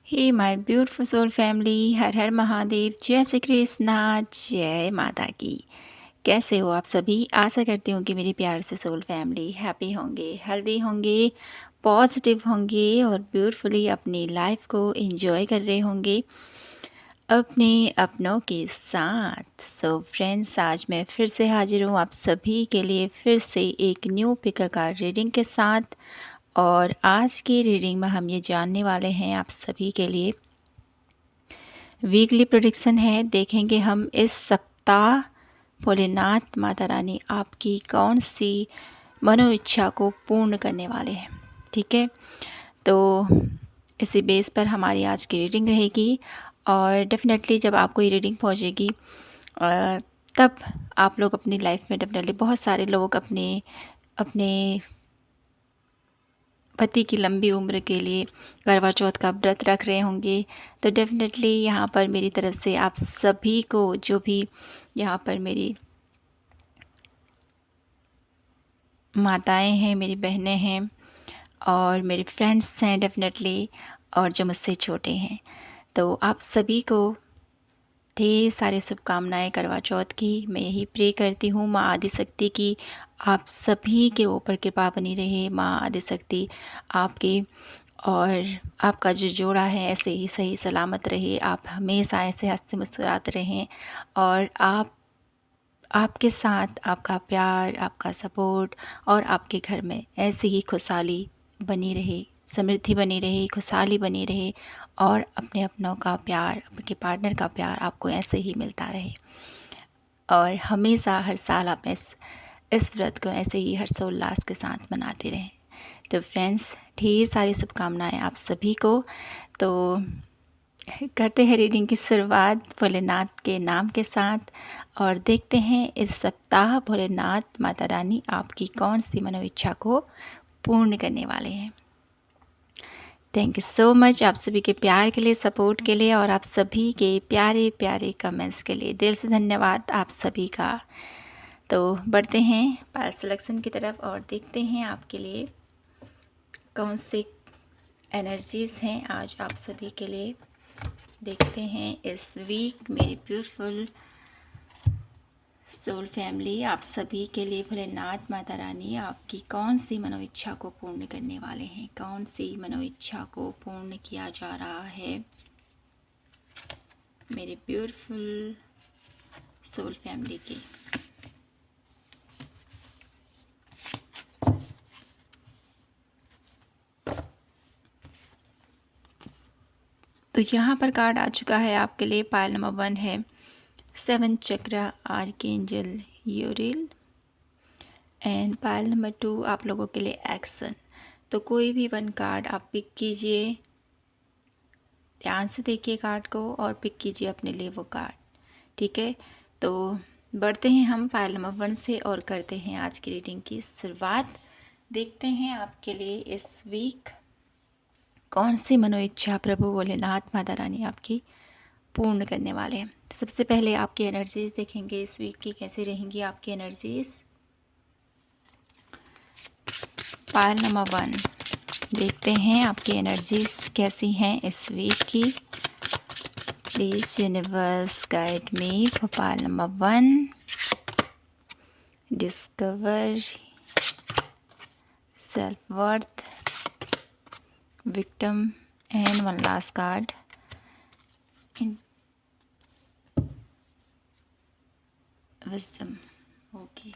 Hey my beautiful soul family, Har Har Mahadev, जय श्री कृष्णा, जय माता की। कैसे हो आप सभी? आशा करती हूँ कि मेरी प्यार से सोल फैमिली हैप्पी होंगे, हेल्दी होंगे, पॉजिटिव होंगे और ब्यूटीफुली अपनी लाइफ को एंजॉय कर रहे होंगे अपने अपनों के साथ। सो फ्रेंड्स, आज मैं फिर से हाजिर हूँ आप सभी के लिए फिर से एक न्यू पिक कार्ड रीडिंग के साथ। और आज की रीडिंग में हम ये जानने वाले हैं आप सभी के लिए वीकली प्रेडिक्शन है। देखेंगे हम इस सप्ताह भोलेनाथ माता रानी आपकी कौन सी मनो इच्छा को पूर्ण करने वाले हैं। ठीक है, तो इसी बेस पर हमारी आज की रीडिंग रहेगी। और डेफिनेटली जब आपको ये रीडिंग पहुंचेगी तब आप लोग अपनी लाइफ में डेफिनेटली बहुत सारे लोग अपने अपने पति की लंबी उम्र के लिए करवा चौथ का व्रत रख रहे होंगे। तो डेफिनेटली यहाँ पर मेरी तरफ से आप सभी को, जो भी यहाँ पर मेरी माताएं हैं, मेरी बहनें हैं और मेरे फ्रेंड्स हैं डेफिनेटली, और जो मुझसे छोटे हैं, तो आप सभी को ढेर सारी शुभकामनाएं करवा चौथ की। मैं यही प्रे करती हूँ माँ आदिशक्ति की आप सभी के ऊपर कृपा बनी रहे। माँ आदिशक्ति आपके और आपका जो जोड़ा है ऐसे ही सही सलामत रहे। आप हमेशा ऐसे हंसते मुस्कुराते रहें और आपके साथ आपका प्यार, आपका सपोर्ट और आपके घर में ऐसी ही खुशहाली बनी रहे, समृद्धि बनी रहे, खुशहाली बनी रहे और अपने अपनों का प्यार, आपके पार्टनर का प्यार आपको ऐसे ही मिलता रहे। और हमेशा हर साल आप इस व्रत को ऐसे ही हर्षोल्लास के साथ मनाते रहें। तो फ्रेंड्स, ढेर सारी शुभकामनाएं आप सभी को। तो करते हैं रीडिंग की शुरुआत भोलेनाथ के नाम के साथ और देखते हैं इस सप्ताह भोलेनाथ माता रानी आपकी कौन सी मनो इच्छा को पूर्ण करने वाले हैं। थैंक यू सो मच आप सभी के प्यार के लिए, सपोर्ट के लिए और आप सभी के प्यारे प्यारे कमेंट्स के लिए दिल से धन्यवाद आप सभी का। तो बढ़ते हैं पायल सिलेक्शन की तरफ और देखते हैं आपके लिए कौन से एनर्जीज़ हैं आज आप सभी के लिए। देखते हैं इस वीक मेरी ब्यूटीफुल सोल फैमिली आप सभी के लिए भोलेनाथ माता रानी आपकी कौन सी मनो इच्छा को पूर्ण करने वाले हैं। कौन सी मनो इच्छा को पूर्ण किया जा रहा है मेरे ब्यूटीफुल सोल फैमिली की। तो यहाँ पर कार्ड आ चुका है आपके लिए। पायल नंबर 1 है 7 चक्र archangel Uriel and Payal number 2 आप लोगों के लिए एक्शन। तो कोई भी 1 कार्ड आप पिक कीजिए, ध्यान से देखिए कार्ड को और पिक कीजिए अपने लिए वो कार्ड। ठीक है, तो बढ़ते हैं हम पायल नंबर 1 से और करते हैं आज की रीडिंग की शुरुआत। देखते हैं आपके लिए इस वीक कौन सी मनो इच्छा प्रभु भोलेनाथ माता रानी आपकी पूर्ण करने वाले हैं। सबसे पहले आपकी एनर्जीज देखेंगे इस वीक की कैसी रहेंगी आपकी एनर्जीज। पायल नंबर 1 देखते हैं आपकी एनर्जीज कैसी हैं इस वीक की। Please universe guide me for pile number 1। Discover self worth, victim and 1 last card wisdom. Okay,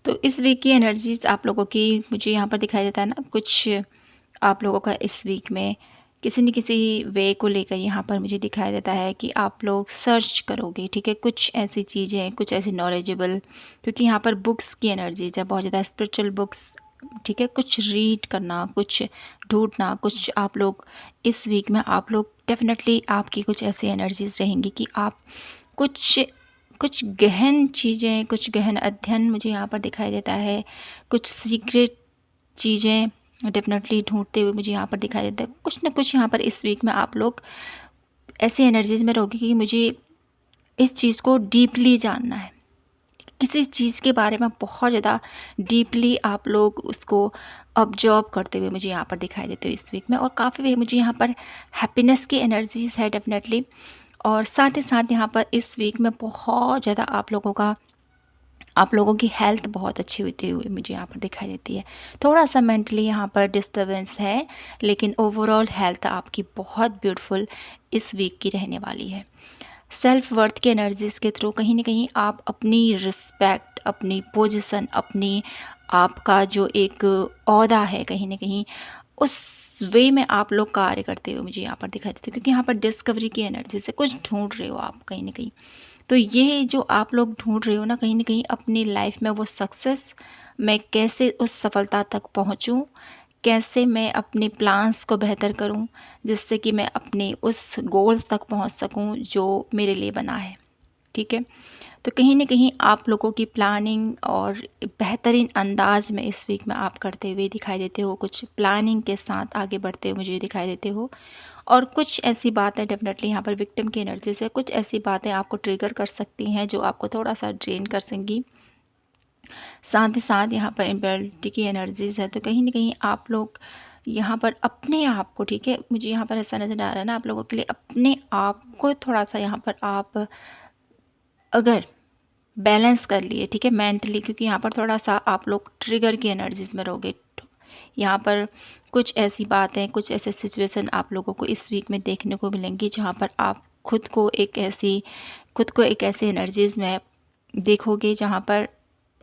तो इस वीक की एनर्जीज आप लोगों की मुझे यहाँ पर दिखाई देता है ना, कुछ आप लोगों का इस वीक में किसी न किसी वे को लेकर यहाँ पर मुझे दिखाई देता है कि आप लोग सर्च करोगे। ठीक है, कुछ ऐसी चीज़ें, कुछ ऐसी नॉलेजेबल, क्योंकि यहाँ पर बुक्स की एनर्जीज है, बहुत ज़्यादा स्पिरिचुअल बुक्स। ठीक है, कुछ रीड करना, कुछ ढूंढना, कुछ आप लोग इस वीक में आप लोग डेफिनेटली आपकी कुछ ऐसी एनर्जीज रहेंगी कि आप कुछ गहन चीज़ें, कुछ गहन अध्ययन मुझे यहाँ पर दिखाई देता है। कुछ सीक्रेट चीज़ें डेफिनेटली ढूंढते हुए मुझे यहाँ पर दिखाई देता है। कुछ ना कुछ यहाँ पर इस वीक में आप लोग ऐसी एनर्जीज में रहोगे कि मुझे इस चीज़ को डीपली जानना है। किसी चीज़ के बारे में बहुत ज़्यादा डीपली आप लोग उसको ऑब्जर्व करते हुए मुझे यहाँ पर दिखाई देते हो इस वीक में। और काफ़ी मुझे यहाँ पर हैप्पीनेस की एनर्जीज है डेफिनेटली। और साथ ही साथ यहाँ पर इस वीक में बहुत ज़्यादा आप लोगों की हेल्थ बहुत अच्छी होती हुई मुझे यहाँ पर दिखाई देती है। थोड़ा सा मेंटली यहाँ पर डिस्टर्बेंस है, लेकिन ओवरऑल हेल्थ आपकी बहुत ब्यूटीफुल इस वीक की रहने वाली है। सेल्फ वर्थ की एनर्जीज़ के थ्रू कहीं ना कहीं आप अपनी रिस्पेक्ट, अपनी पोजीशन, अपनी आपका जो एक ओहदा है, कहीं ना कहीं उस वे में आप लोग कार्य करते हुए मुझे यहाँ पर दिखाई देते हैं। क्योंकि यहाँ पर डिस्कवरी की एनर्जी से कुछ ढूंढ रहे हो आप कहीं ना कहीं। तो ये जो आप लोग ढूंढ रहे हो ना, कहीं ना कहीं अपनी लाइफ में वो सक्सेस, मैं कैसे उस सफलता तक पहुँचूँ, कैसे मैं अपने प्लान्स को बेहतर करूं, जिससे कि मैं अपने उस गोल्स तक पहुंच सकूं जो मेरे लिए बना है। ठीक है, तो कहीं ना कहीं आप लोगों की प्लानिंग और बेहतरीन अंदाज में इस वीक में आप करते हुए दिखाई देते हो। कुछ प्लानिंग के साथ आगे बढ़ते हुए मुझे दिखाई देते हो। और कुछ ऐसी बातें डेफिनेटली यहाँ पर विक्टिम की एनर्जी से कुछ ऐसी बातें आपको ट्रिगर कर सकती हैं जो आपको थोड़ा सा ड्रेन कर सकेंगी। साथ ही साथ यहाँ पर इम्प्योरिटी की एनर्जीज है। तो कहीं ना कहीं आप लोग यहाँ पर अपने आप को, ठीक है, मुझे यहाँ पर ऐसा नज़र आ रहा है ना, आप लोगों के लिए अपने आप को थोड़ा सा यहाँ पर आप अगर बैलेंस कर लिए, ठीक है, मेंटली, क्योंकि यहाँ पर थोड़ा सा आप लोग ट्रिगर की एनर्जीज में रहोगे। यहाँ पर कुछ ऐसी बातें, कुछ ऐसे सिचुएशन आप लोगों को इस वीक में देखने को मिलेंगी जहाँ पर आप खुद को एक ऐसी एनर्जीज में देखोगे जहाँ पर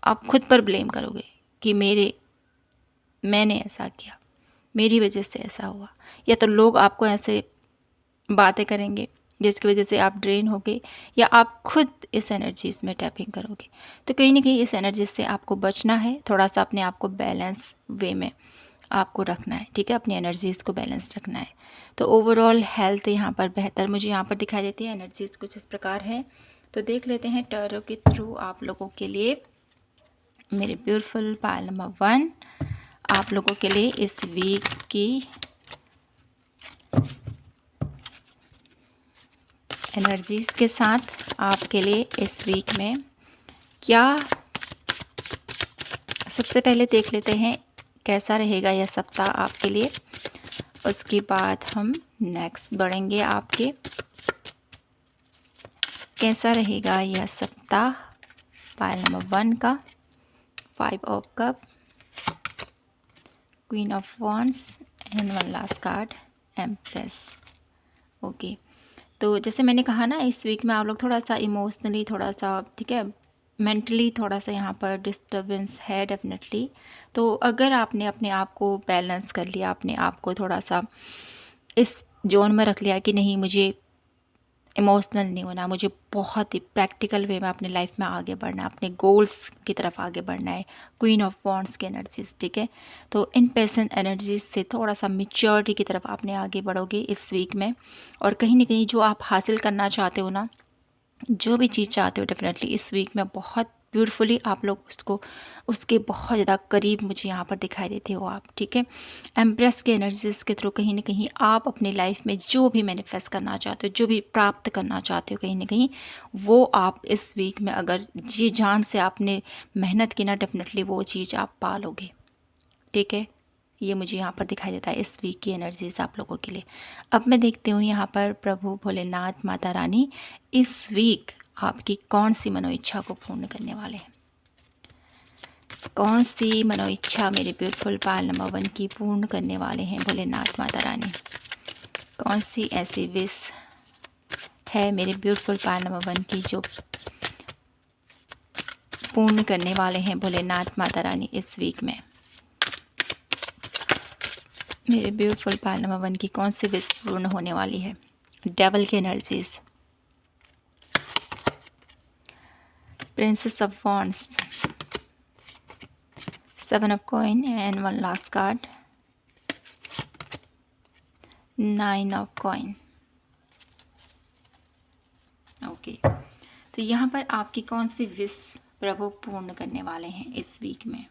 आप खुद पर ब्लेम करोगे कि मैंने ऐसा किया, मेरी वजह से ऐसा हुआ। या तो लोग आपको ऐसे बातें करेंगे जिसकी वजह से आप ड्रेन होगे, या आप खुद इस एनर्जीज में टैपिंग करोगे। तो कहीं ना कहीं इस एनर्जी से आपको बचना है, थोड़ा सा अपने आप को बैलेंस वे में आपको रखना है। ठीक है, अपनी एनर्जीज़ को बैलेंस रखना है। तो ओवरऑल हेल्थ यहाँ पर बेहतर मुझे यहाँ पर दिखाई देती है। एनर्जीज़ कुछ इस प्रकार है। तो देख लेते हैं टैरो के थ्रू आप लोगों के लिए, मेरे ब्यूटीफुल पायल नंबर 1 आप लोगों के लिए इस वीक की एनर्जीज़ के साथ आपके लिए इस वीक में क्या। सबसे पहले देख लेते हैं कैसा रहेगा यह सप्ताह आपके लिए, उसके बाद हम नेक्स्ट बढ़ेंगे आपके कैसा रहेगा यह सप्ताह। पायल नंबर 1 का 5 of cup, queen of wands and 1 last card empress. Okay, तो जैसे मैंने कहा ना, इस वीक में आप लोग थोड़ा सा इमोशनली, थोड़ा सा, ठीक है, मेंटली थोड़ा सा यहाँ पर डिस्टर्बेंस है डेफिनेटली। तो अगर आपने अपने आप को बैलेंस कर लिया, अपने आप को थोड़ा सा इस जोन में रख लिया कि नहीं, मुझे इमोशनल नहीं होना, मुझे बहुत ही प्रैक्टिकल वे में अपनी लाइफ में आगे बढ़ना है, अपने गोल्स की तरफ आगे बढ़ना है। क्वीन ऑफ वॉन्ड्स की एनर्जीज, ठीक है, तो इन पेशेंट एनर्जीज से थोड़ा सा मेच्योरिटी की तरफ आपने आगे बढ़ोगे इस वीक में। और कहीं ना कहीं जो आप हासिल करना चाहते हो ना, जो भी चीज़ चाहते हो, डेफिनेटली इस वीक में बहुत ब्यूटीफुली आप लोग उसके बहुत ज़्यादा करीब मुझे यहाँ पर दिखाई देते हो आप। ठीक है, एम्प्रेस के एनर्जीज़ के थ्रू कहीं ना कहीं आप अपनी लाइफ में जो भी मैनिफेस्ट करना चाहते हो, जो भी प्राप्त करना चाहते हो, कहीं ना कहीं वो आप इस वीक में अगर जी जान से आपने मेहनत की ना, डेफिनेटली वो चीज़ आप पा लोगे। ठीक है, ये मुझे यहाँ पर दिखाई देता है इस वीक की एनर्जीज आप लोगों के लिए। अब मैं देखती हूँ यहाँ पर प्रभु भोलेनाथ माता रानी इस वीक आपकी कौन सी मनोइच्छा को पूर्ण करने वाले हैं। कौन सी मनोइच्छा मेरे ब्यूटीफुल पायल नंबर 1 की पूर्ण करने वाले हैं भोलेनाथ माता रानी। कौन सी ऐसी विश है मेरे ब्यूटीफुल पायल नंबर 1 की जो पूर्ण करने वाले हैं भोलेनाथ माता रानी इस वीक में। मेरे ब्यूटीफुल पायल नंबर 1 की कौन सी विश पूर्ण होने वाली है। डेवल की energies, princess of wands, 7 of coin and 1 last card 9 of coin. Okay, तो यहाँ पर आपकी कौन सी विश प्रभु पूर्ण करने वाले हैं इस वीक में।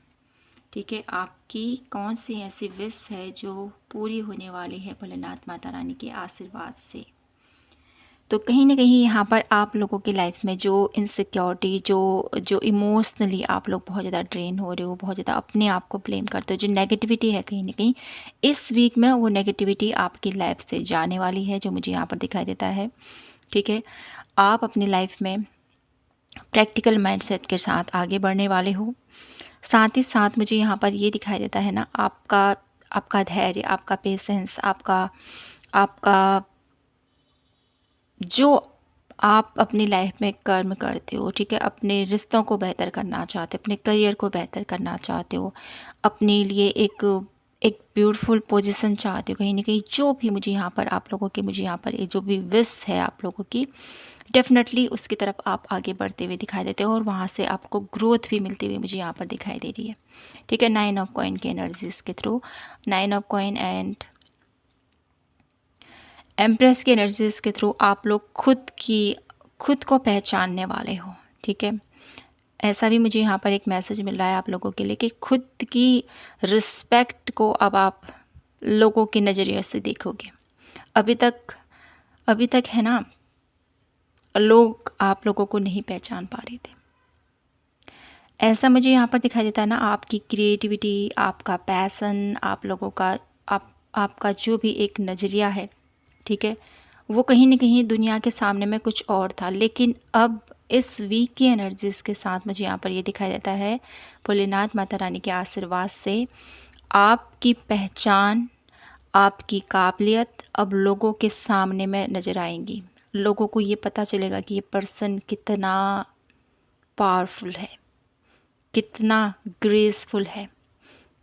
ठीक है, आपकी कौन सी ऐसी विश है जो पूरी होने वाली है भोलेनाथ माता रानी के आशीर्वाद से। तो कहीं न कहीं यहाँ पर आप लोगों की लाइफ में जो इनसिक्योरिटी, जो जो इमोशनली आप लोग बहुत ज़्यादा ड्रेन हो रहे हो, बहुत ज़्यादा अपने आप को ब्लेम करते हो, जो नेगेटिविटी है कहीं न कहीं, इस वीक में वो नेगेटिविटी आपकी लाइफ से जाने वाली है, जो मुझे यहाँ पर दिखाई देता है। ठीक है? आप अपनी लाइफ में प्रैक्टिकल माइंडसेट के साथ आगे बढ़ने वाले हो। साथ ही साथ मुझे यहाँ पर ये दिखाई देता है ना, आपका आपका धैर्य, आपका पेशेंस, आपका आपका जो आप अपनी लाइफ में कर्म करते हो, ठीक है, अपने रिश्तों को बेहतर करना चाहते हो, अपने करियर को बेहतर करना चाहते हो, अपने लिए एक एक ब्यूटीफुल पोजीशन चाहते हो, कहीं ना कहीं जो भी मुझे यहाँ पर आप लोगों की, मुझे यहाँ पर ये जो भी विश है आप लोगों की, डेफिनेटली उसकी तरफ आप आगे बढ़ते हुए दिखाई देते हो और वहाँ से आपको ग्रोथ भी मिलती हुई मुझे यहाँ पर दिखाई दे रही है। ठीक है, 9 ऑफ कॉइन के एनर्जीज के through, 9 of coin and empress की एनर्जीज के थ्रू आप लोग खुद को पहचानने वाले हो। ठीक है, ऐसा भी मुझे यहाँ पर एक मैसेज मिल रहा है आप लोगों के लिए कि खुद की रिस्पेक्ट को अब आप लोगों के नज़रिए से देखोगे। अभी तक है ना, लोग आप लोगों को नहीं पहचान पा रहे थे। ऐसा मुझे यहाँ पर दिखाई देता है ना, आपकी क्रिएटिविटी, आपका पैसन, आप लोगों का आपका जो भी एक नज़रिया है, ठीक है, वो कहीं ना कहीं दुनिया के सामने में कुछ और था। लेकिन अब इस वीक की एनर्जीज़ के साथ मुझे यहाँ पर ये दिखाई देता है, भोलेनाथ माता रानी के आशीर्वाद से आपकी पहचान, आपकी काबिलियत अब लोगों के सामने में नज़र आएंगी। लोगों को ये पता चलेगा कि ये पर्सन कितना पावरफुल है, कितना ग्रेसफुल है,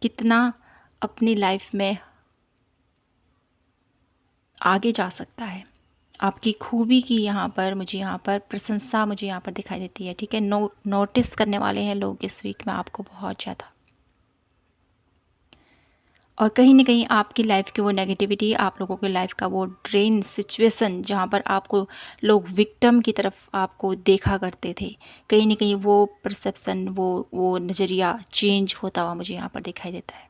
कितना अपनी लाइफ में आगे जा सकता है। आपकी खूबी की यहाँ पर मुझे यहाँ पर प्रशंसा मुझे यहाँ पर दिखाई देती है। ठीक है, नोटिस करने वाले हैं लोग इस वीक में आपको बहुत ज़्यादा। और कहीं ना कहीं आपकी लाइफ की वो नेगेटिविटी, आप लोगों की लाइफ का वो ड्रेन सिचुएशन जहाँ पर आपको लोग विक्टिम की तरफ आपको देखा करते थे, कहीं ना कहीं वो परसेप्शन, वो नज़रिया चेंज होता हुआ मुझे यहाँ पर दिखाई देता है।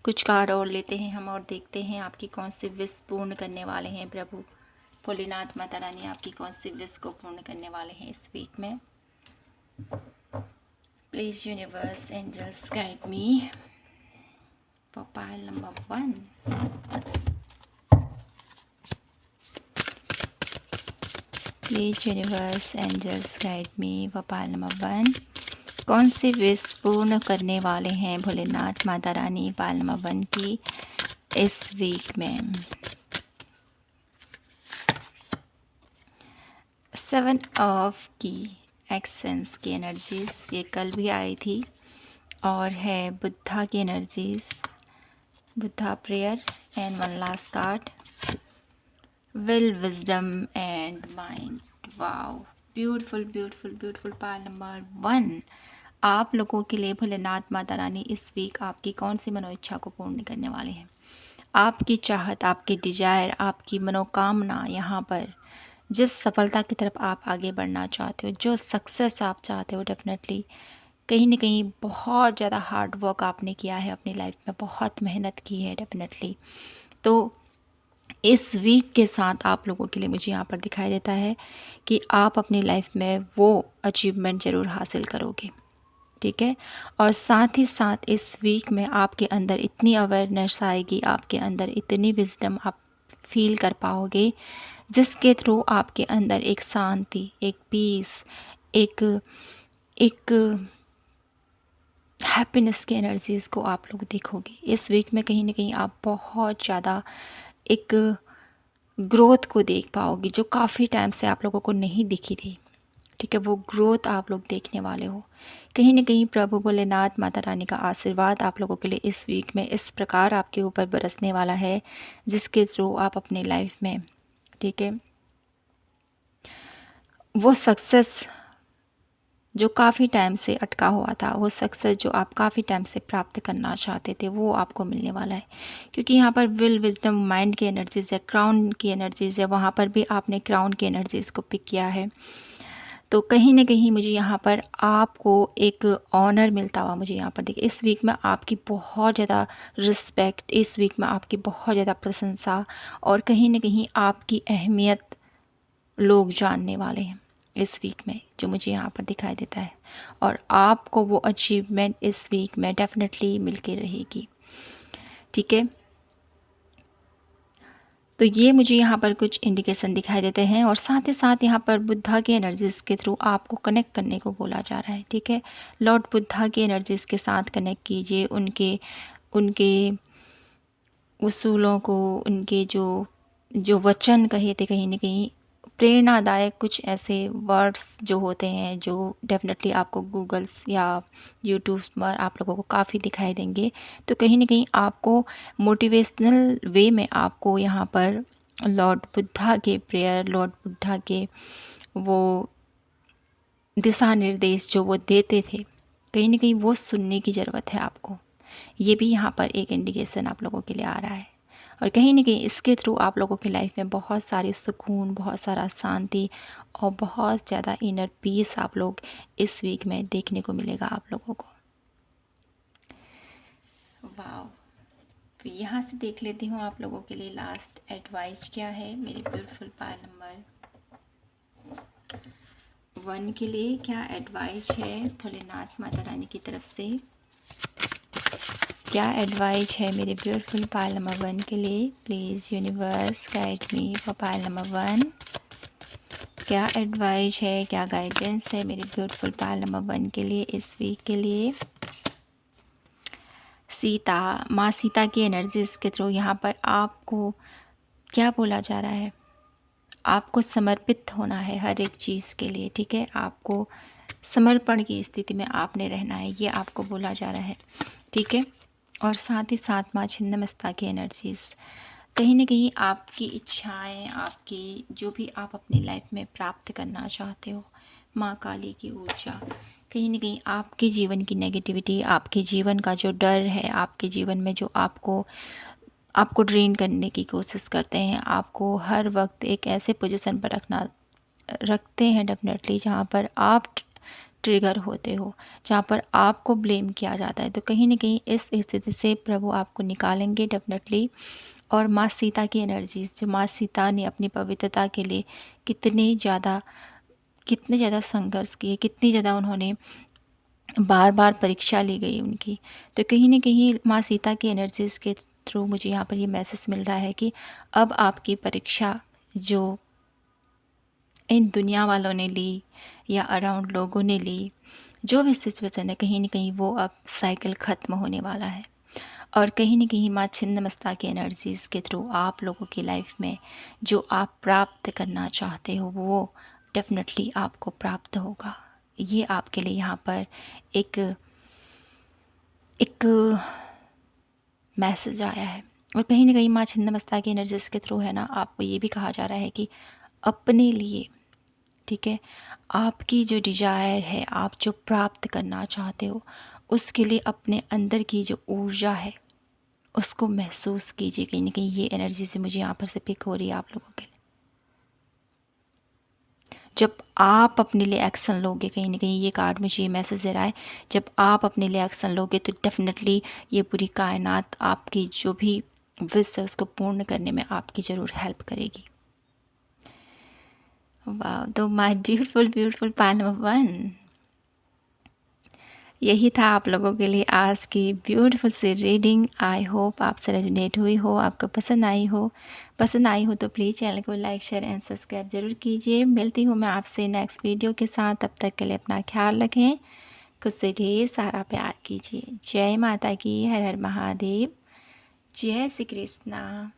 कुछ कार्ड और लेते हैं हम और देखते हैं आपकी कौन सी विश पूर्ण करने वाले हैं प्रभु भोलेनाथ माता रानी, आपकी कौन सी विश को पूर्ण करने वाले हैं इस वीक में। Please universe angels guide me for pile number 1। Please universe angels guide me for pile number 1। कौन सी विश पूर्ण करने वाले हैं भोलेनाथ माता रानी पाइल नंबर 1 की इस वीक में। 7 ऑफ की एक्सेंस की एनर्जीज, ये कल भी आई थी, और है बुद्धा की energies, Buddha prayer and 1 last card, will, wisdom and mind. Wow, beautiful beautiful beautiful pile number 1। आप लोगों के लिए भोलेनाथ माता रानी इस वीक आपकी कौन सी मनोइच्छा को पूर्ण करने वाले हैं। आपकी चाहत, आपकी डिजायर, आपकी मनोकामना, यहाँ पर जिस सफलता की तरफ आप आगे बढ़ना चाहते हो, जो सक्सेस आप चाहते हो, डेफिनेटली कहीं ना कहीं बहुत ज़्यादा हार्ड वर्क आपने किया है अपनी लाइफ में, बहुत मेहनत की है डेफिनेटली। तो इस वीक के साथ आप लोगों के लिए मुझे यहाँ पर दिखाई देता है कि आप अपनी लाइफ में वो अचीवमेंट ज़रूर हासिल करोगे। ठीक है, और साथ ही साथ इस वीक में आपके अंदर इतनी अवेयरनेस आएगी, आपके अंदर इतनी विजडम आप फील कर पाओगे, जिसके थ्रू आपके अंदर एक शांति, एक पीस, एक हैप्पीनेस की एनर्जीज़ को आप लोग देखोगे। इस वीक में कहीं ना कहीं आप बहुत ज़्यादा एक ग्रोथ को देख पाओगे, जो काफ़ी टाइम से आप लोगों को नहीं दिखी थी। ठीक है, वो ग्रोथ आप लोग देखने वाले हो। कहीं ना कहीं प्रभु भोलेनाथ माता रानी का आशीर्वाद आप लोगों के लिए इस वीक में इस प्रकार आपके ऊपर बरसने वाला है, जिसके थ्रू आप अपनी लाइफ में, ठीक है, वो सक्सेस जो काफ़ी टाइम से अटका हुआ था, वो सक्सेस जो आप काफ़ी टाइम से प्राप्त करना चाहते थे, वो आपको मिलने वाला है। क्योंकि यहाँ पर विल, विजडम, माइंड की एनर्जीज़ है, क्राउन की एनर्जीज़ है, वहाँ पर भी आपने क्राउन की एनर्जीज़ को पिक किया है। तो कहीं न कहीं मुझे यहाँ पर आपको एक ऑनर मिलता हुआ मुझे यहाँ पर देखिए, इस वीक में आपकी बहुत ज़्यादा रिस्पेक्ट, इस वीक में आपकी बहुत ज़्यादा प्रशंसा और कहीं न कहीं आपकी अहमियत लोग जानने वाले हैं इस वीक में, जो मुझे यहाँ पर दिखाई देता है। और आपको वो अचीवमेंट इस वीक में डेफ़िनेटली मिल के रहेगी, ठीक है। तो ये मुझे यहाँ पर कुछ इंडिकेशन दिखाई देते हैं और साथ ही साथ यहाँ पर बुद्धा की एनर्जीज़ के थ्रू आपको कनेक्ट करने को बोला जा रहा है, ठीक है। लॉर्ड बुद्धा की एनर्जीज़ के साथ कनेक्ट कीजिए, उनके उनके उसूलों को, उनके जो जो वचन कहे थे, कहीं न कहीं प्रेरणादायक कुछ ऐसे वर्ड्स जो होते हैं, जो डेफ़िनेटली आपको गूगल्स या यूट्यूब पर आप लोगों को काफ़ी दिखाई देंगे। तो कहीं न कहीं आपको मोटिवेशनल वे में आपको यहाँ पर लॉर्ड बुद्धा के प्रेयर, लॉर्ड बुद्धा के वो दिशा निर्देश जो वो देते थे, कहीं न कहीं वो सुनने की ज़रूरत है आपको। ये भी यहाँ पर एक इंडिकेशन आप लोगों के लिए आ रहा है और कहीं न कहीं इसके थ्रू आप लोगों की लाइफ में बहुत सारी सुकून, बहुत सारा शांति और बहुत ज़्यादा इनर पीस आप लोग इस वीक में देखने को मिलेगा आप लोगों को। वाओ! तो यहाँ से देख लेती हूँ आप लोगों के लिए लास्ट एडवाइस क्या है मेरे ब्यूटीफुल पायल नंबर 1 के लिए। क्या एडवाइस है भोलेनाथ माता रानी की तरफ से? क्या एडवाइस है मेरे ब्यूटीफुल पायल नंबर 1 के लिए? Please universe guide me for pile number 1। क्या एडवाइस है, क्या गाइडेंस है मेरे ब्यूटीफुल पायल नंबर 1 के लिए इस वीक के लिए? सीता, माँ सीता की एनर्जीज़ के थ्रू यहाँ पर आपको क्या बोला जा रहा है? आपको समर्पित होना है हर एक चीज़ के लिए, ठीक है। आपको समर्पण की स्थिति में आपने रहना है, ये आपको बोला जा रहा है, ठीक है। और साथ ही साथ माँ छिन्नमस्ता की एनर्जीज़, कहीं न कहीं आपकी इच्छाएं, आपकी जो भी आप अपनी लाइफ में प्राप्त करना चाहते हो, माँ काली की ऊर्जा, कहीं न कहीं आपके जीवन की नेगेटिविटी, आपके जीवन का जो डर है, आपके जीवन में जो आपको ड्रेन करने की कोशिश करते हैं, आपको हर वक्त एक ऐसे पोजीशन पर रखते हैं डेफिनेटली जहाँ पर आप ट्रिगर होते हो, जहाँ पर आपको ब्लेम किया जाता है। तो कहीं न कहीं इस स्थिति से प्रभु आपको निकालेंगे डेफिनेटली। और माँ सीता की एनर्जीज़, जो माँ सीता ने अपनी पवित्रता के लिए कितने ज़्यादा संघर्ष किए, कितनी ज़्यादा उन्होंने बार बार परीक्षा ली गई उनकी। तो कहीं न कहीं माँ सीता की एनर्जीज़ के थ्रू मुझे यहाँ पर ये मैसेज मिल रहा है कि अब आपकी परीक्षा जो इन दुनिया वालों ने ली या अराउंड लोगों ने ली, जो भी सिचुएशन है, कहीं न कहीं वो अब साइकिल ख़त्म होने वाला है। और कहीं न कहीं माँ छिन्नमस्ता की एनर्जीज़ के थ्रू आप लोगों की लाइफ में जो आप प्राप्त करना चाहते हो, वो डेफ़िनेटली आपको प्राप्त होगा। ये आपके लिए यहाँ पर एक मैसेज आया है। और कहीं न कहीं माँ छिन्नमस्ता की एनर्जीज़ के थ्रू है ना, आपको ये भी कहा जा रहा है कि अपने लिए, ठीक है, आपकी जो डिज़ायर है, आप जो प्राप्त करना चाहते हो, उसके लिए अपने अंदर की जो ऊर्जा है, उसको महसूस कीजिए। कहीं न कहीं ये एनर्जी से मुझे यहाँ पर से पिक हो रही है आप लोगों के लिए। जब आप अपने लिए एक्शन लोगे, कहीं न कहीं ये कार्ड मुझे ये मैसेज दे रहा है, जब आप अपने लिए एक्शन लोगे तो डेफ़िनेटली ये पूरी कायनात आपकी जो भी विश है उसको पूर्ण करने में आपकी ज़रूर हेल्प करेगी। वाह! तो माय ब्यूटीफुल पायल नंबर 1, यही था आप लोगों के लिए आज की ब्यूटीफुल सी रीडिंग। आई होप आपसे रेजोनेट हुई हो, आपको पसंद आई हो। पसंद आई हो तो प्लीज़ चैनल को लाइक, शेयर एंड सब्सक्राइब ज़रूर कीजिए। मिलती हूँ मैं आपसे नेक्स्ट वीडियो के साथ, तब तक के लिए अपना ख्याल रखें, खुद से ढेर सारा प्यार कीजिए। जय माता की, हर हर महादेव, जय श्री कृष्णा।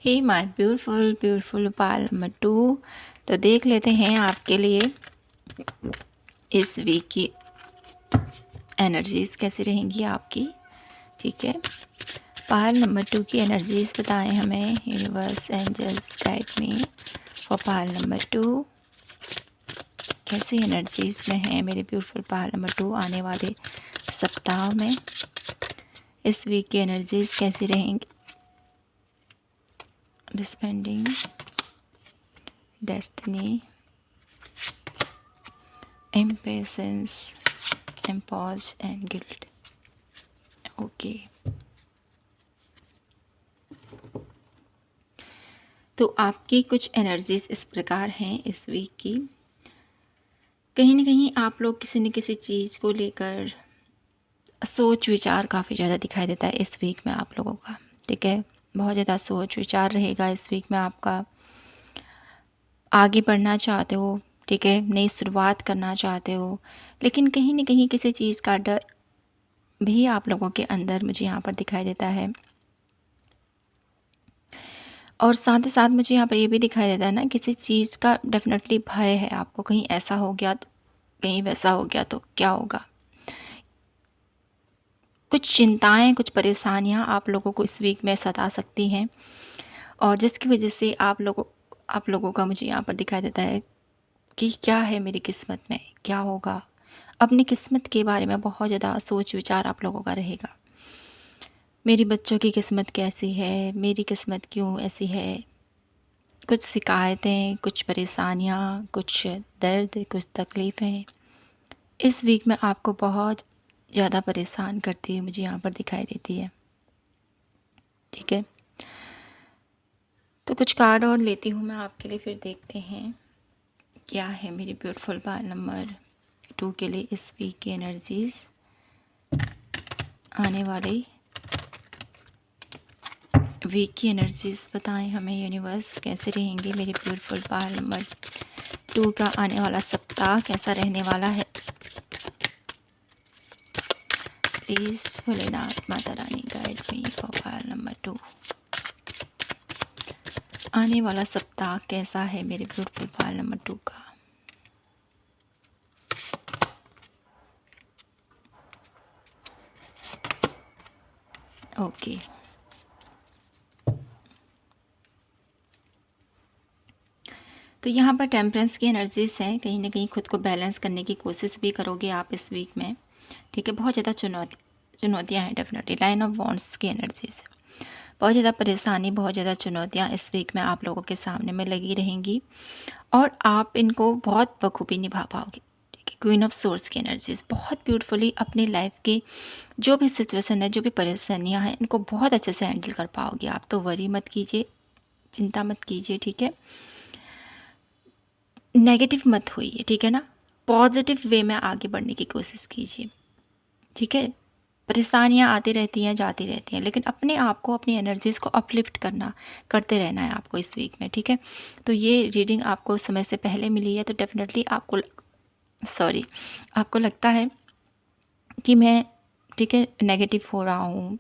हे माय ब्यूटीफुल पायल नंबर 2, तो देख लेते हैं आपके लिए इस वीक की एनर्जीज़ कैसी रहेंगी आपकी, ठीक है। पायल नंबर 2 की एनर्जीज़ बताएं हमें, universe angels guide me for pile number 2। कैसी एनर्जीज़ में है मेरे ब्यूटीफुल पायल नंबर 2 आने वाले सप्ताह में? इस वीक की एनर्जीज़ कैसी रहेंगी? Dispensing destiny, impatience, impulse and guilt. Okay, तो आपकी कुछ एनर्जीज इस प्रकार हैं इस वीक की। कहीं ना कहीं आप लोग किसी न किसी चीज़ को लेकर सोच विचार काफ़ी ज़्यादा दिखाई देता है इस वीक में आप लोगों का। ठीक है, बहुत ज़्यादा सोच विचार रहेगा इस वीक में आपका। आगे बढ़ना चाहते हो, ठीक है, नई शुरुआत करना चाहते हो, लेकिन कहीं न कहीं किसी चीज़ का डर भी आप लोगों के अंदर मुझे यहाँ पर दिखाई देता है। और साथ ही साथ मुझे यहाँ पर ये भी दिखाई देता है ना, किसी चीज़ का डेफ़िनेटली भय है आपको, कहीं ऐसा हो गया तो, कहीं वैसा हो गया तो क्या होगा। कुछ चिंताएँ, कुछ परेशानियाँ आप लोगों को इस वीक में सता सकती हैं, और जिसकी वजह से आप लोगों का मुझे यहाँ पर दिखाई देता है कि क्या है मेरी किस्मत में, क्या होगा। अपनी किस्मत के बारे में बहुत ज़्यादा सोच विचार आप लोगों का रहेगा। मेरी बच्चों की किस्मत कैसी है, मेरी किस्मत क्यों ऐसी है। कुछ शिकायतें, कुछ परेशानियाँ, कुछ दर्द, कुछ तकलीफ़ें इस वीक में आपको बहुत ज़्यादा परेशान करती हुई मुझे यहाँ पर दिखाई देती है। ठीक है, तो कुछ कार्ड और लेती हूँ मैं आपके लिए, फिर देखते हैं क्या है मेरी ब्यूटीफुल पाल नंबर 2 के लिए इस वीक की एनर्जीज़। आने वाले वीक की एनर्जीज़ बताएं हमें यूनिवर्स, कैसे रहेंगे मेरे ब्यूटीफुल पाल नंबर 2 का आने वाला सप्ताह कैसा रहने वाला है। Please Bholenath Mata Rani guide me for Pal number 2। आने वाला सप्ताह कैसा है मेरे ब्यूटीफुल पाल नंबर 2 का। ओके, तो यहाँ पर टेम्परेंस की एनर्जीज हैं। कहीं ना कहीं खुद को बैलेंस करने की कोशिश भी करोगे आप इस वीक में। ठीक है, बहुत ज़्यादा चुनौतियाँ हैं डेफिनेटली। लाइन ऑफ वॉन्ड्स की एनर्जीज, बहुत ज़्यादा परेशानी, बहुत ज़्यादा चुनौतियाँ इस वीक में आप लोगों के सामने में लगी रहेंगी, और आप इनको बहुत बखूबी निभा पाओगे। ठीक है, क्वीन ऑफ सोर्स की एनर्जीज बहुत ब्यूटीफुली अपनी लाइफ के जो भी सिचुएशन है, जो भी परेशानियाँ हैं, इनको बहुत अच्छे से हैंडल कर पाओगे आप। तो वरी मत कीजिए, चिंता मत कीजिए। ठीक है, नेगेटिव मत होइए। ठीक है ना, पॉजिटिव वे में आगे बढ़ने की कोशिश कीजिए। ठीक है, परेशानियाँ आती रहती हैं, जाती रहती हैं, लेकिन अपने आप को, अपनी एनर्जीज़ को अपलिफ्ट करते रहना है आपको इस वीक में। ठीक है, तो ये रीडिंग आपको समय से पहले मिली है, तो डेफिनेटली आपको लगता है कि मैं, ठीक है, नेगेटिव हो रहा हूँ,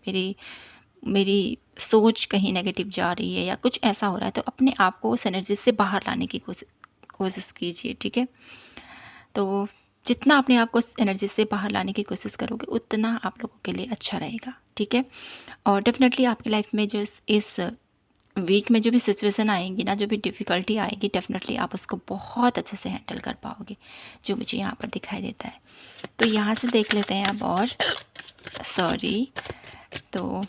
मेरी सोच कहीं नेगेटिव जा रही है या कुछ ऐसा हो रहा है, तो अपने आप को उस एनर्जी से बाहर लाने की कोशिश कीजिए। ठीक है, तो जितना अपने आप को एनर्जी से बाहर लाने की कोशिश करोगे उतना आप लोगों के लिए अच्छा रहेगा। ठीक है, और डेफिनेटली आपकी लाइफ में जो इस वीक में जो भी सिचुएशन आएंगी ना, जो भी डिफ़िकल्टी आएगी, डेफिनेटली आप उसको बहुत अच्छे से हैंडल कर पाओगे, जो मुझे यहाँ पर दिखाई देता है। तो यहाँ से देख लेते हैं अब, और तो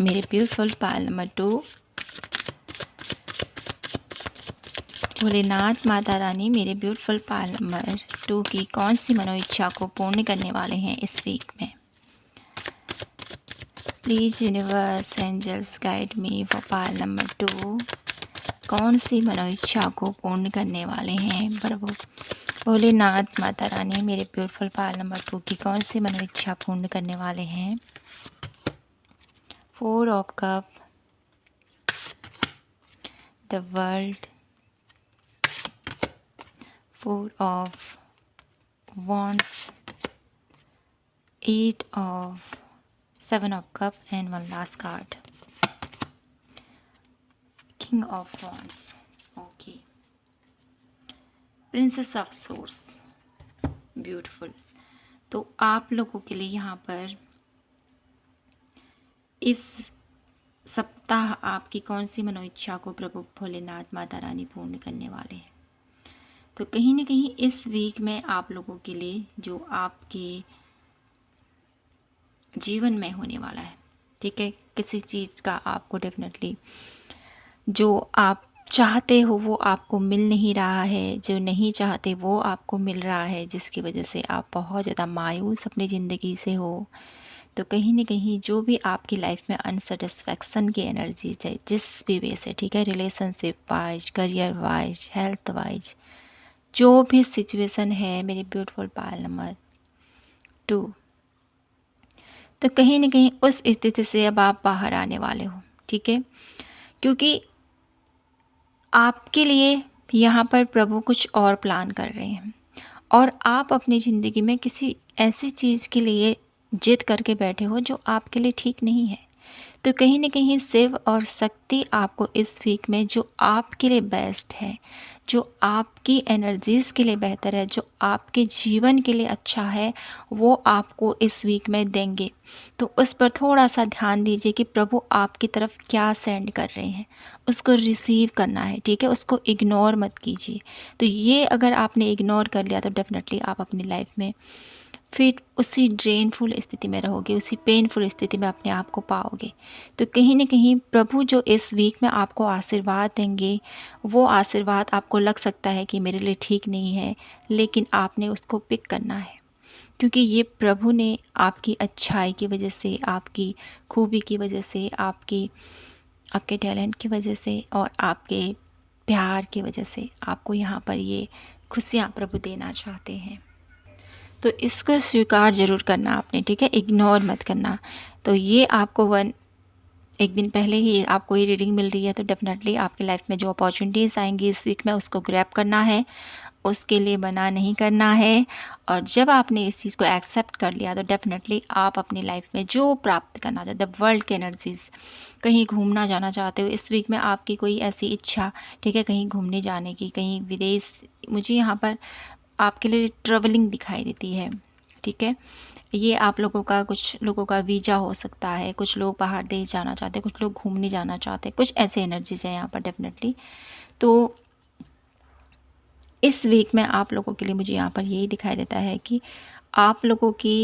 मेरे ब्यूटीफुल पाल नंबर 2, भोलेनाथ माता रानी मेरे ब्यूटीफुल पाल नंबर 2 की कौन सी मनोइच्छा को पूर्ण करने वाले हैं इस वीक में। Please universe angels guide me for Pal number 2, कौन सी मनोइच्छा को पूर्ण करने वाले हैं प्रभु भोलेनाथ माता रानी मेरे ब्यूटीफुल पाल नंबर 2 की कौन सी मनोइच्छा पूर्ण करने वाले हैं। 4 of cup, the world, 4 of wands, 8 of 7 of cup, and one last card, king of wands. Okay, princess of swords, beautiful। तो आप लोगों के लिए यहाँ पर इस सप्ताह आपकी कौन सी मनोइच्छा को प्रभु भोलेनाथ माता रानी पूर्ण करने वाले हैं। तो कहीं ना कहीं इस वीक में आप लोगों के लिए जो आपके जीवन में होने वाला है, ठीक है, किसी चीज़ का आपको डेफिनेटली जो आप चाहते हो वो आपको मिल नहीं रहा है, जो नहीं चाहते वो आपको मिल रहा है, जिसकी वजह से आप बहुत ज़्यादा मायूस अपनी ज़िंदगी से हो। तो कहीं न कहीं जो भी आपकी लाइफ में अनसैटिस्फैक्शन की एनर्जीज़ है, जिस भी वे से, ठीक है, relationship wise, career wise, health wise, जो भी सिचुएशन है मेरे ब्यूटीफुल पायल नंबर 2, तो कहीं न कहीं उस स्थिति से अब आप बाहर आने वाले हो, ठीक है? क्योंकि आपके लिए यहाँ पर प्रभु कुछ और प्लान कर रहे हैं और आप अपनी ज़िंदगी में किसी ऐसी चीज़ के लिए जिद करके बैठे हो जो आपके लिए ठीक नहीं है। तो कहीं न कहीं शिव और शक्ति आपको इस वीक में जो आपके लिए बेस्ट है, जो आपकी एनर्जीज़ के लिए बेहतर है, जो आपके जीवन के लिए अच्छा है, वो आपको इस वीक में देंगे। तो उस पर थोड़ा-सा ध्यान दीजिए कि प्रभु आपकी तरफ क्या सेंड कर रहे हैं, उसको रिसीव करना है, ठीक है? उसको इग्नोर मत कीजिए। तो ये अगर आपने इग्नोर कर लिया तो डेफ़िनेटली आप अपनी लाइफ़ में फिर उसी ड्रेनफुल स्थिति में रहोगे, उसी पेनफुल स्थिति में अपने आप को पाओगे। तो कहीं न कहीं प्रभु जो इस वीक में आपको आशीर्वाद देंगे, वो आशीर्वाद आपको लग सकता है कि मेरे लिए ठीक नहीं है, लेकिन आपने उसको पिक करना है। क्योंकि ये प्रभु ने आपकी अच्छाई की वजह से, आपकी खूबी की वजह से, आपके टैलेंट की वजह से और आपके प्यार की वजह से आपको यहाँ पर ये खुशियाँ प्रभु देना चाहते हैं। तो इसको स्वीकार ज़रूर करना आपने, ठीक है? इग्नोर मत करना। तो ये आपको एक दिन पहले ही आपको ये रीडिंग मिल रही है, तो डेफ़िनेटली आपकी लाइफ में जो अपॉर्चुनिटीज़ आएँगी इस वीक में उसको ग्रैब करना है, उसके लिए मना नहीं करना है। और जब आपने इस चीज़ को एक्सेप्ट कर लिया तो डेफ़िनेटली आप अपनी लाइफ में जो प्राप्त करना चाहते हो, द वर्ल्ड की एनर्जीज़, कहीं घूमना जाना चाहते हो इस वीक में, आपकी कोई ऐसी इच्छा, ठीक है, कहीं घूमने जाने की, कहीं विदेश, मुझे यहाँ पर आपके लिए ट्रैवलिंग दिखाई देती है, ठीक है? ये आप लोगों का, कुछ लोगों का वीज़ा हो सकता है, कुछ लोग बाहर देश जाना चाहते हैं, कुछ लोग घूमने जाना चाहते हैं, कुछ ऐसे एनर्जीज़ हैं यहाँ पर डेफ़िनेटली। तो इस वीक में आप लोगों के लिए मुझे यहाँ पर यही दिखाई देता है कि आप लोगों की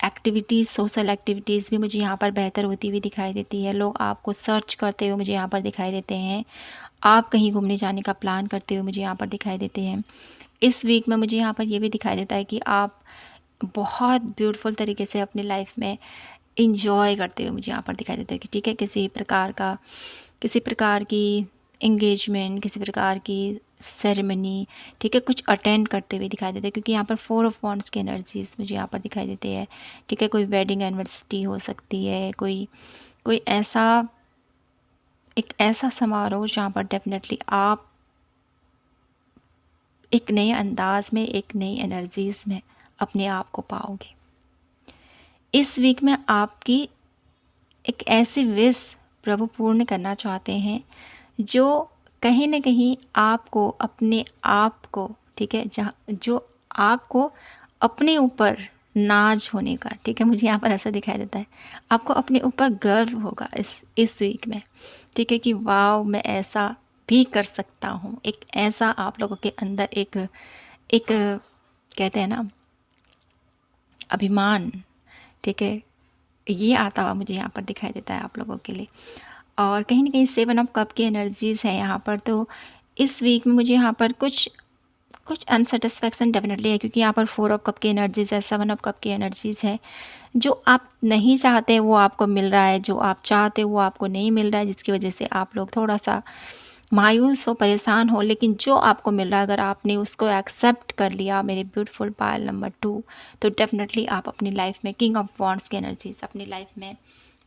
एक्टिविटीज़, सोशल एक्टिविटीज़ भी मुझे यहाँ पर बेहतर होती हुई दिखाई देती है। लोग आपको सर्च करते हुए मुझे यहाँ पर दिखाई देते हैं। आप कहीं घूमने जाने का प्लान करते हुए मुझे यहाँ पर दिखाई देते हैं। इस वीक में मुझे यहाँ पर ये भी दिखाई देता है कि आप बहुत ब्यूटीफुल तरीके से अपनी लाइफ में इंजॉय करते हुए मुझे यहाँ पर दिखाई देता है कि ठीक है, किसी प्रकार की एंगेजमेंट, किसी प्रकार की सेरेमनी, ठीक है, कुछ अटेंड करते हुए दिखाई देते हैं, क्योंकि यहाँ पर 4 ऑफ वॉन्ड्स की एनर्जीज मुझे यहाँ पर दिखाई देती है, ठीक है। कोई वेडिंग एनिवर्सरी हो सकती है, कोई एक ऐसा समारोह जहाँ पर डेफिनेटली आप एक नए अंदाज में, एक नई एनर्जीज़ में अपने आप को पाओगे। इस वीक में आपकी एक ऐसी विश प्रभु पूर्ण करना चाहते हैं जो कहीं न कहीं आपको अपने आप को, ठीक है, जहाँ जो आपको अपने ऊपर नाज होने का, ठीक है, मुझे यहाँ पर ऐसा दिखाई देता है, आपको अपने ऊपर गर्व होगा इस वीक में, ठीक है, कि वाओ मैं ऐसा भी कर सकता हूँ। एक ऐसा आप लोगों के अंदर एक एक कहते हैं ना, अभिमान, ठीक है, ये आता हुआ मुझे यहाँ पर दिखाई देता है आप लोगों के लिए। और कहीं न कहीं 7 ऑफ कप की एनर्जीज़ है यहाँ पर। तो इस वीक में मुझे यहाँ पर कुछ अनसैटिस्फैक्शन डेफिनेटली है, क्योंकि यहाँ पर 4 ऑफ कप की एनर्जीज़ है, 7 ऑफ कप की एनर्जीज़ है। जो आप नहीं चाहते वो आपको मिल रहा है, जो आप चाहते हो वो आपको नहीं मिल रहा है, जिसकी वजह से आप लोग थोड़ा-सा मायूस हो, परेशान हो। लेकिन जो आपको मिल रहा है अगर आपने उसको एक्सेप्ट कर लिया, मेरे ब्यूटीफुल पायल नंबर 2, तो डेफिनेटली आप अपनी लाइफ में किंग ऑफ वॉन्ड्स की एनर्जीज, अपनी लाइफ में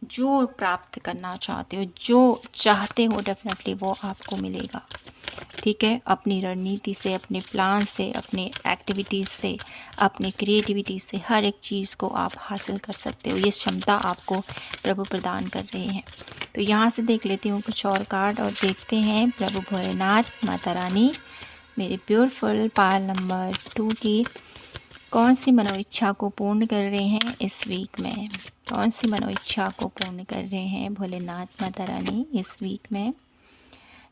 जो प्राप्त करना चाहते हो, जो चाहते हो, डेफिनेटली वो आपको मिलेगा, ठीक है। अपनी रणनीति से, अपने प्लान से, अपने एक्टिविटीज़ से, अपने क्रिएटिविटी से हर एक चीज़ को आप हासिल कर सकते हो। ये क्षमता आपको प्रभु प्रदान कर रहे हैं। तो यहाँ से देख लेती हूँ कुछ और कार्ड और देखते हैं प्रभु भोलेनाथ, माता रानी, मेरे ब्यूटीफुल पायल नंबर 2 की कौन सी मनोइच्छा को पूर्ण कर रहे हैं इस वीक में। कौन सी मनोइच्छा को पूर्ण कर रहे हैं भोलेनाथ माता रानी इस वीक में।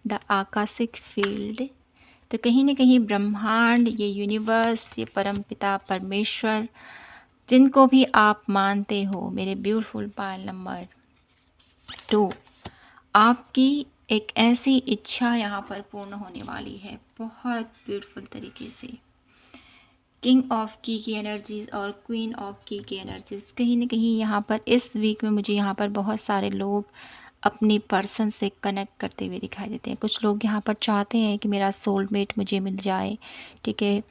द आकाशिक फील्ड, तो कहीं न कहीं ब्रह्मांड, ये यूनिवर्स, ये परमपिता परमेश्वर, जिनको भी आप मानते हो, मेरे ब्यूटीफुल पायल नंबर 2, आपकी एक ऐसी इच्छा यहाँ पर पूर्ण होने वाली है बहुत ब्यूटीफुल तरीके से। किंग ऑफ की एनर्जीज़ और क्वीन ऑफ की एनर्जीज़ कहीं ना कहीं यहाँ पर इस वीक में मुझे यहाँ पर बहुत सारे लोग अपने पर्सन से कनेक्ट करते हुए दिखाई देते हैं। कुछ लोग यहाँ पर चाहते हैं कि मेरा सोलमेट मुझे मिल जाए, ठीक है।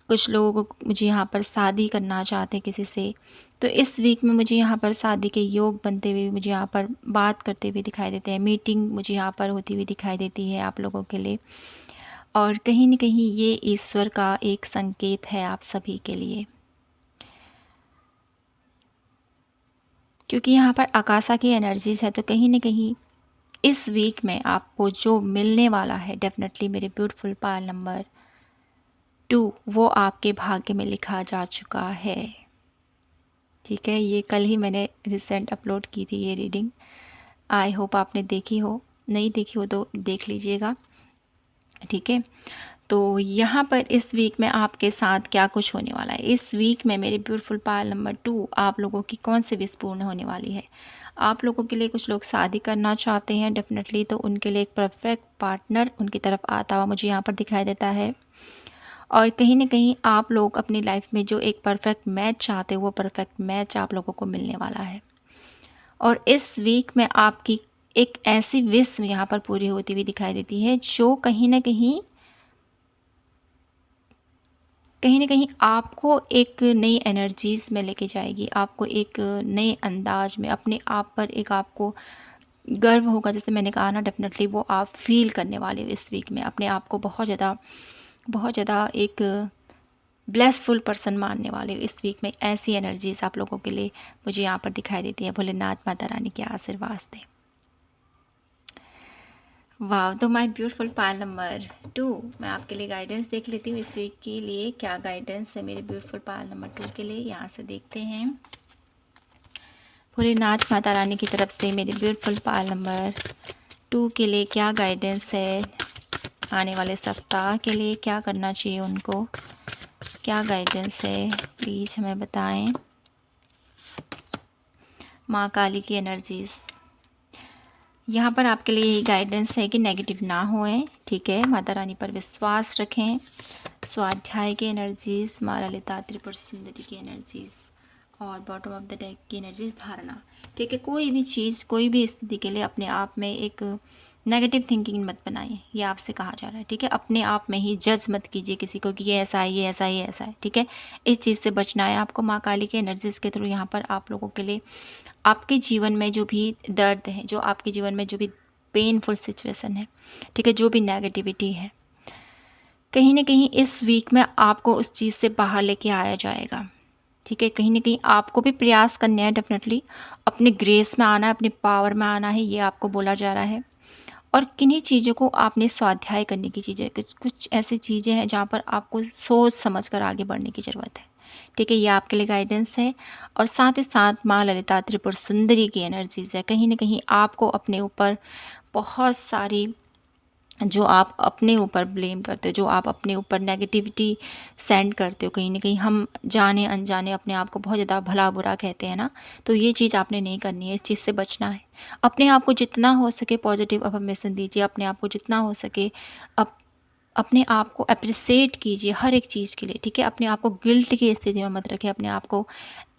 कुछ लोग मुझे यहाँ पर शादी करना चाहते हैं किसी से, तो इस वीक में मुझे यहाँ पर शादी के योग बनते हुए, मुझे यहाँ पर बात करते हुए दिखाई देते हैं। मीटिंग मुझे यहाँ पर होती हुई दिखाई देती है आप लोगों के लिए। और कहीं न कहीं ये ईश्वर का एक संकेत है आप सभी के लिए, क्योंकि यहाँ पर आकाशा की एनर्जीज़ है। तो कहीं न कहीं इस वीक में आपको जो मिलने वाला है, डेफिनेटली मेरे ब्यूटीफुल पायल नंबर 2, वो आपके भाग्य में लिखा जा चुका है, ठीक है। ये कल ही मैंने रिसेंट अपलोड की थी ये रीडिंग। आई होप आपने देखी हो, नहीं देखी हो तो देख लीजिएगा, ठीक है। तो यहाँ पर इस वीक में आपके साथ क्या कुछ होने वाला है। इस वीक में मेरे ब्यूटीफुल पायल नंबर 2, आप लोगों की कौन सी विश पूर्ण होने वाली है। आप लोगों के लिए कुछ लोग शादी करना चाहते हैं डेफिनेटली, तो उनके लिए एक परफेक्ट पार्टनर उनकी तरफ आता हुआ मुझे यहाँ पर दिखाई देता है। और कहीं ना कहीं आप लोग अपनी लाइफ में जो एक परफेक्ट मैच चाहते हो, वो परफेक्ट मैच आप लोगों को मिलने वाला है। और इस वीक में आपकी एक ऐसी विश यहाँ पर पूरी होती हुई दिखाई देती है जो कहीं ना कहीं आपको एक नई एनर्जीज़ में लेके जाएगी, आपको एक नए अंदाज में अपने आप पर एक आपको गर्व होगा। जैसे मैंने कहा ना, डेफिनेटली वो आप फील करने वाले हो इस वीक में अपने आप को बहुत ज़्यादा एक ब्लेसफुल पर्सन मानने वाले हो इस वीक में। ऐसी एनर्जीज़ आप लोगों के लिए मुझे यहाँ पर दिखाई देती है। भोलेनाथ माता रानी के आशीर्वाद से। वाह, तो माय ब्यूटीफुल पायल नंबर 2, मैं आपके लिए गाइडेंस देख लेती हूँ इस वीक के लिए। क्या गाइडेंस है मेरे ब्यूटीफुल पायल नंबर 2 के लिए, यहाँ से देखते हैं। भोलेनाथ माता रानी की तरफ से मेरे ब्यूटीफुल पायल नंबर 2 के लिए क्या गाइडेंस है, आने वाले सप्ताह के लिए क्या करना चाहिए उनको, क्या गाइडेंस है प्लीज़ हमें बताएं। माँ काली की एनर्जीज़ यहाँ पर आपके लिए यही गाइडेंस है कि नेगेटिव ना होएं, ठीक है। माता रानी पर विश्वास रखें। स्वाध्याय की एनर्जीज़, माँ ललिता त्रिपुर सुंदरी की एनर्जीज़ और बॉटम ऑफ द डेक की एनर्जीज़ धारणा, ठीक है। कोई भी चीज़, कोई भी स्थिति के लिए अपने आप में एक नेगेटिव थिंकिंग मत बनाइए, ये आपसे कहा जा रहा है, ठीक है। अपने आप में ही जज मत कीजिए किसी को कि ये ऐसा है, ये ऐसा है, ये ऐसा है, ठीक है। इस चीज़ से बचना है आपको। माँ काली के एनर्जीज़ के थ्रू यहाँ पर आप लोगों के लिए आपके जीवन में जो भी दर्द है, जो आपके जीवन में जो भी पेनफुल सिचुएशन है, ठीक है, जो भी नेगेटिविटी है, कहीं ना कहीं इस वीक में आपको उस चीज़ से बाहर लेके आया जाएगा, ठीक है। कहीं ना कहीं आपको भी प्रयास करने हैं डेफिनेटली, अपने ग्रेस में आना है, अपने पावर में आना है, ये आपको बोला जा रहा है। और किन्हीं चीज़ों को आपने स्वाध्याय करने की चीज़ें, कुछ ऐसी चीज़ें हैं जहाँ पर आपको सोच समझ कर आगे बढ़ने की ज़रूरत है, ठीक है। ये आपके लिए गाइडेंस है। और साथ ही साथ माँ ललिता त्रिपुर सुंदरी की एनर्जीज़ है। कहीं ना कहीं आपको अपने ऊपर बहुत सारी, जो आप अपने ऊपर ब्लेम करते हो, जो आप अपने ऊपर नेगेटिविटी सेंड करते हो, कहीं ना कहीं हम जाने अनजाने अपने आप को बहुत ज़्यादा भला बुरा कहते हैं ना, तो ये चीज़ आपने नहीं करनी है, इस चीज़ से बचना है। अपने आप को जितना हो सके पॉजिटिव अफर्मेशन दीजिए, अपने आप को जितना हो सके अपने आप को अप्रिसिएट कीजिए हर एक चीज़ के लिए, ठीक है। अपने आप को गिल्ट की स्थिति में मत रखें, अपने आप को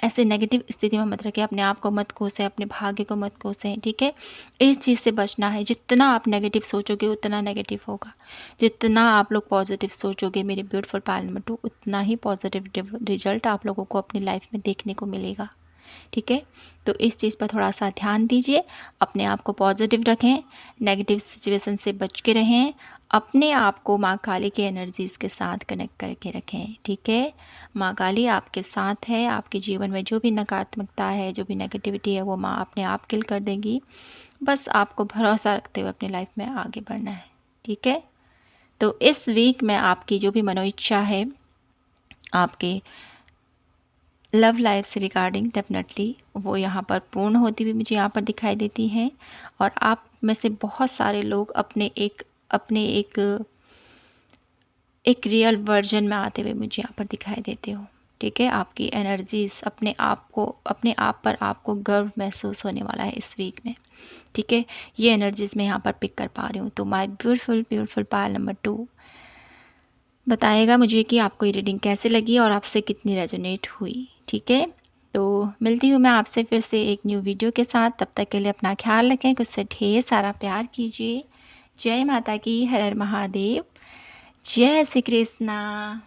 ऐसे नेगेटिव स्थिति में मत रखें, अपने आप को मत कोसें, अपने भाग्य को मत कोसें, ठीक है। इस चीज़ से बचना है। जितना आप नेगेटिव सोचोगे उतना नेगेटिव होगा, जितना आप लोग पॉजिटिव सोचोगे मेरे ब्यूटीफुल पायल नंबर 2, उतना ही पॉजिटिव रिजल्ट आप लोगों को अपनी लाइफ में देखने को मिलेगा, ठीक है। तो इस चीज़ पर थोड़ा सा ध्यान दीजिए, अपने आप को पॉजिटिव रखें, नेगेटिव सिचुएशन से बच के रहें, अपने आप को माँ काली के एनर्जीज़ के साथ कनेक्ट करके रखें, ठीक है। माँ काली आपके साथ है। आपके जीवन में जो भी नकारात्मकता है, जो भी नेगेटिविटी है, वो माँ अपने आप किल कर देगी। बस आपको भरोसा रखते हुए अपनी लाइफ में आगे बढ़ना है, ठीक है। तो इस वीक में आपकी जो भी मनोइच्छा है, आपके लव लाइफ से रिगार्डिंग, डेफिनेटली वो यहाँ पर पूर्ण होती हुई मुझे यहाँ पर दिखाई देती है। और आप में से बहुत सारे लोग अपने एक रियल वर्जन में आते हुए मुझे यहाँ पर दिखाई देते हो, ठीक है। आपकी एनर्जीज़, अपने आप पर आपको गर्व महसूस होने वाला है इस वीक में, ठीक है, ये एनर्जीज़ मैं यहाँ पर पिक कर पा रही हूँ। तो my beautiful beautiful Payal number 2 बताएगा मुझे कि आपको ये रीडिंग कैसे लगी और आपसे कितनी रेजोनेट हुई। ठीक है, तो मिलती हूँ मैं आपसे फिर से एक न्यू वीडियो के साथ। तब तक के लिए अपना ख्याल रखें, खुद से ढेर सारा प्यार कीजिए। जय माता की, हर हर महादेव, जय श्री कृष्णा।